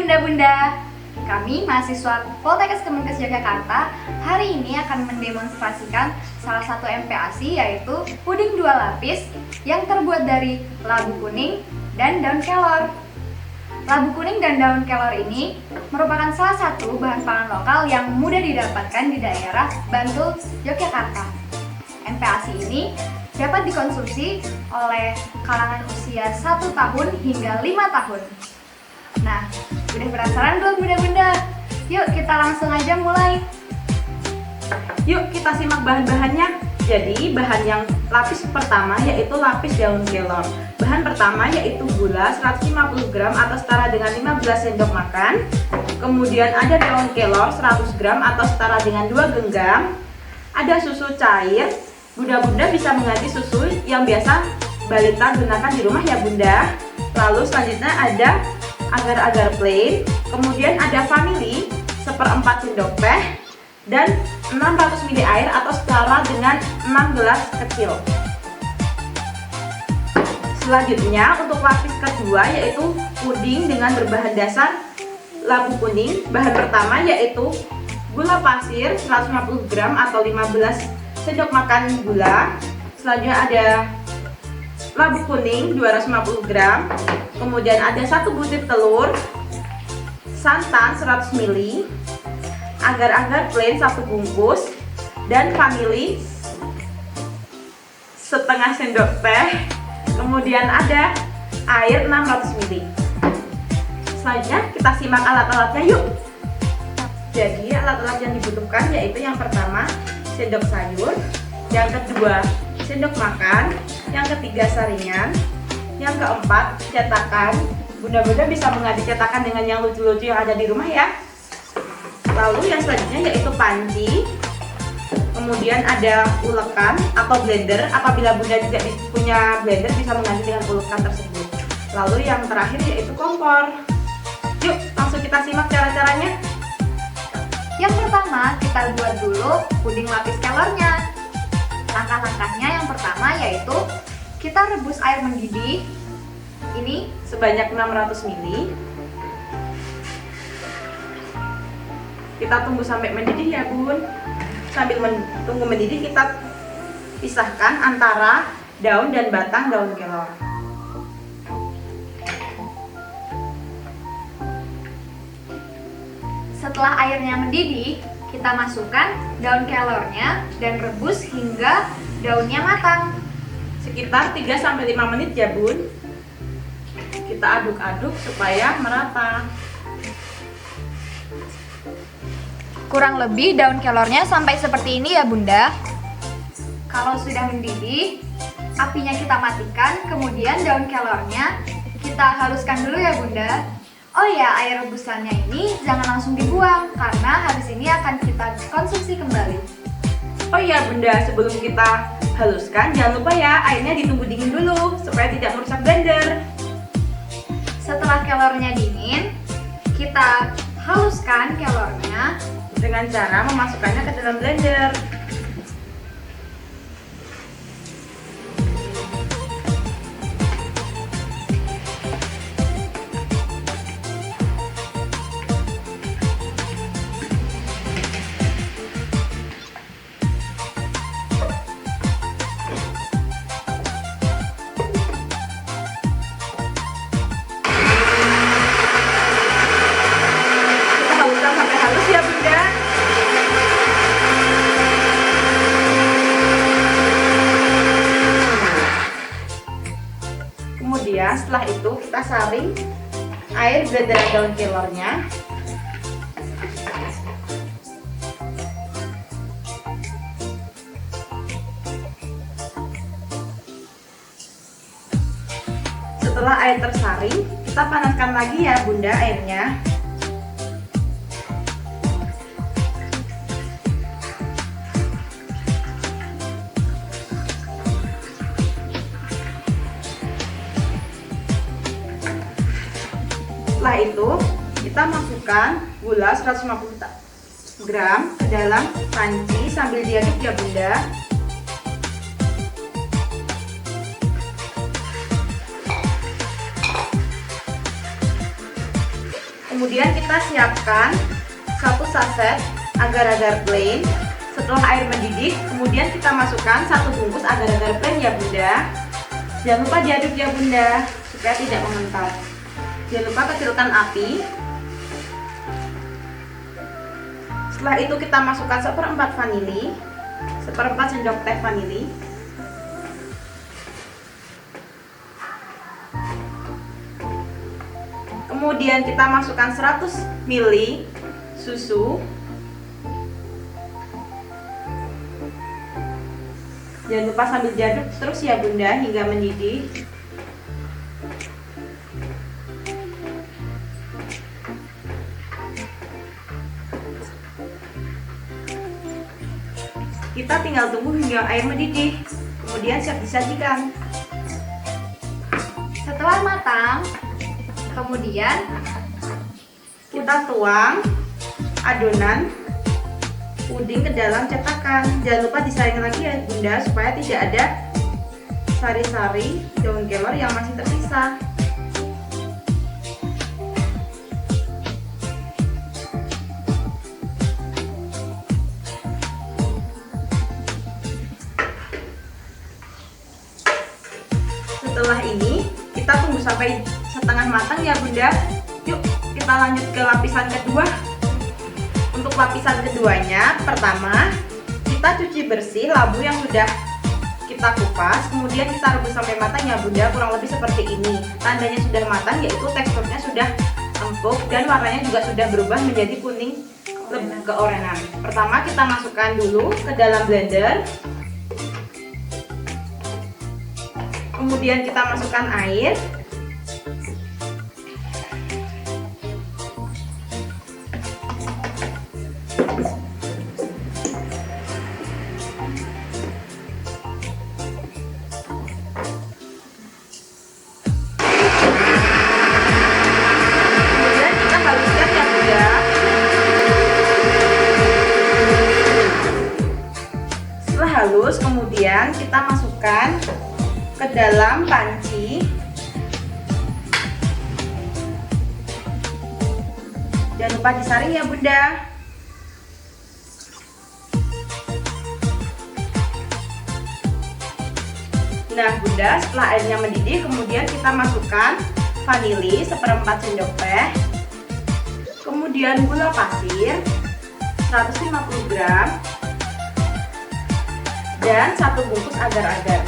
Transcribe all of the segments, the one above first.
Bunda-bunda, kami mahasiswa Poltekkes Kemenkes Yogyakarta hari ini akan mendemonstrasikan salah satu MPASI yaitu puding 2 lapis yang terbuat dari labu kuning dan daun kelor. Labu kuning dan daun kelor ini merupakan salah satu bahan pangan lokal yang mudah didapatkan di daerah Bantul, Yogyakarta. MPASI ini dapat dikonsumsi oleh kalangan usia 1 tahun hingga 5 tahun. Nah, udah penasaran belum bunda-bunda? Yuk kita langsung aja mulai. Yuk kita simak bahan-bahannya. Jadi bahan yang lapis pertama yaitu lapis daun kelor. Bahan pertama yaitu gula 150 gram atau setara dengan 15 sendok makan. Kemudian ada daun kelor 100 gram atau setara dengan 2 genggam. Ada susu cair. Bunda-bunda bisa mengganti susu yang biasa balita gunakan di rumah ya bunda. Lalu selanjutnya ada agar-agar plain, kemudian ada vanili 1/4 sendok teh dan 600 ml air atau setara dengan 6 gelas kecil. Selanjutnya untuk lapis kedua yaitu puding dengan berbahan dasar labu kuning. Bahan pertama yaitu gula pasir 150 gram atau 15 sendok makan gula. Selanjutnya ada labu kuning 250 gram, kemudian ada 1 butir telur, santan 100 ml, agar-agar plain 1 bungkus, dan vanili setengah sendok teh, kemudian ada air 600 ml. Selanjutnya kita simak alat-alatnya yuk. Jadi alat-alat yang dibutuhkan yaitu yang pertama sendok sayur, yang kedua sendok makan, yang ketiga saringan, yang keempat cetakan. Bunda-bunda bisa mengganti cetakan dengan yang lucu-lucu yang ada di rumah ya. Lalu yang selanjutnya yaitu panci, kemudian ada ulekan atau blender. Apabila bunda tidak punya blender bisa mengganti dengan ulekan tersebut. Lalu yang terakhir yaitu kompor. Yuk langsung kita simak cara-caranya. Yang pertama kita buat dulu puding lapis kelornya. Langkah-langkahnya yang pertama yaitu kita rebus air mendidih ini sebanyak 600 ml. Kita tunggu sampai mendidih ya bun. Sambil tunggu mendidih kita pisahkan antara daun dan batang daun kelor. Setelah airnya mendidih, kita masukkan daun kelornya dan rebus hingga daunnya matang. Sekitar 3-5 menit ya bun. Kita aduk-aduk supaya merata. Kurang lebih daun kelornya sampai seperti ini ya bunda. Kalau sudah mendidih, apinya kita matikan, kemudian daun kelornya kita haluskan dulu ya bunda. Oh ya, air rebusannya ini jangan langsung dibuang karena habis ini akan kita konsumsi kembali. Oh iya bunda, sebelum kita haluskan jangan lupa ya airnya ditunggu dingin dulu supaya tidak merusak blender. Setelah kelornya dingin, kita haluskan kelornya dengan cara memasukkannya ke dalam blender. Kemudian setelah itu kita saring air blenderan daun kelornya. Setelah air tersaring, kita panaskan lagi ya bunda airnya. Setelah itu kita masukkan gula 150 gram ke dalam panci sambil diaduk ya bunda. Kemudian Kemudian kita siapkan 1 saset agar-agar plain. Setelah air mendidih, kemudian kita masukkan 1 bungkus agar-agar plain ya Bunda. Jangan lupa diaduk ya Bunda, supaya tidak mengental. Jangan lupa kecilkan api. Setelah itu kita masukkan 1/4 vanili, 1/4 sendok teh vanili. Kemudian kita masukkan 100 ml susu. Jangan lupa sambil diaduk terus ya Bunda hingga mendidih. Kita tinggal tunggu hingga air mendidih, kemudian siap disajikan. Setelah matang, kemudian Kita tuang adonan puding ke dalam cetakan. Jangan lupa disaring lagi ya Bunda, supaya tidak ada sari-sari daun kelor yang masih tersisa. Setelah ini kita tunggu sampai setengah matang ya Bunda. Yuk kita lanjut ke lapisan kedua. Untuk lapisan keduanya, pertama kita cuci bersih labu yang sudah kita kupas, kemudian kita rebus sampai matang ya Bunda, kurang lebih seperti ini. Tandanya sudah matang yaitu teksturnya sudah empuk dan warnanya juga sudah berubah menjadi kuning keorengan. Pertama kita masukkan dulu ke dalam blender. Kemudian kita masukkan air. Kemudian kita haluskan ya Bunda. Setelah halus, kemudian kita masukkan ke dalam panci. Jangan lupa disaring ya Bunda. Nah Bunda, setelah airnya mendidih, kemudian kita masukkan vanili 1/4 sendok teh, kemudian gula pasir 150 gram, dan 1 bungkus agar-agar.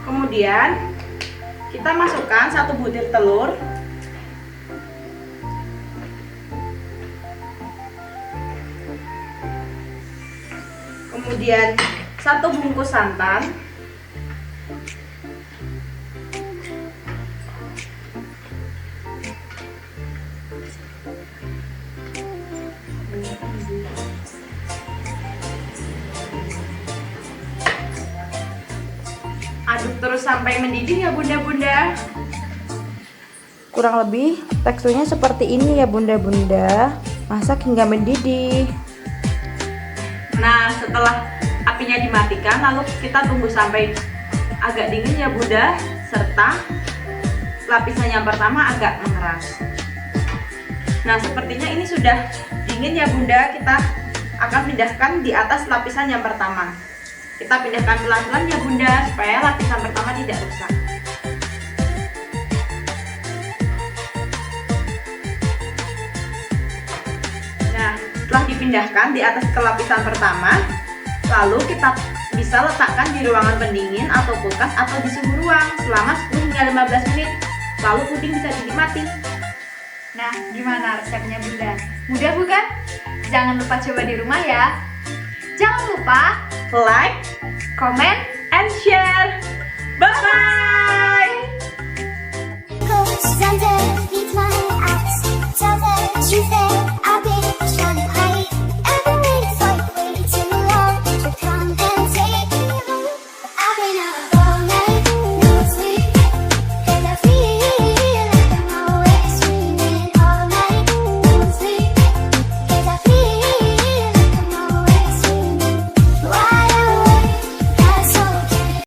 Kemudian kita masukkan 1 butir telur, kemudian 1 bungkus santan, aduk terus sampai mendidih ya Bunda-bunda. Kurang lebih teksturnya seperti ini ya Bunda-bunda. Masak hingga mendidih. Nah setelah apinya dimatikan, lalu kita tunggu sampai agak dingin ya Bunda, serta lapisan yang pertama agak mengeras. Nah sepertinya ini sudah dingin ya Bunda. Kita akan pindahkan di atas lapisan yang pertama. Kita pindahkan pelan-pelan ya Bunda, supaya lapisan pertama tidak rusak. Nah, setelah dipindahkan di atas ke lapisan pertama, lalu kita bisa letakkan di ruangan pendingin atau kulkas atau di suhu ruang selama 10 hingga 15 menit. Lalu puding bisa dinikmati. Nah, gimana resepnya Bunda? Mudah bukan? Jangan lupa coba di rumah ya. Jangan lupa Like, komen, and share. Bye-bye! Goes under, beat my axe, tell the truth there.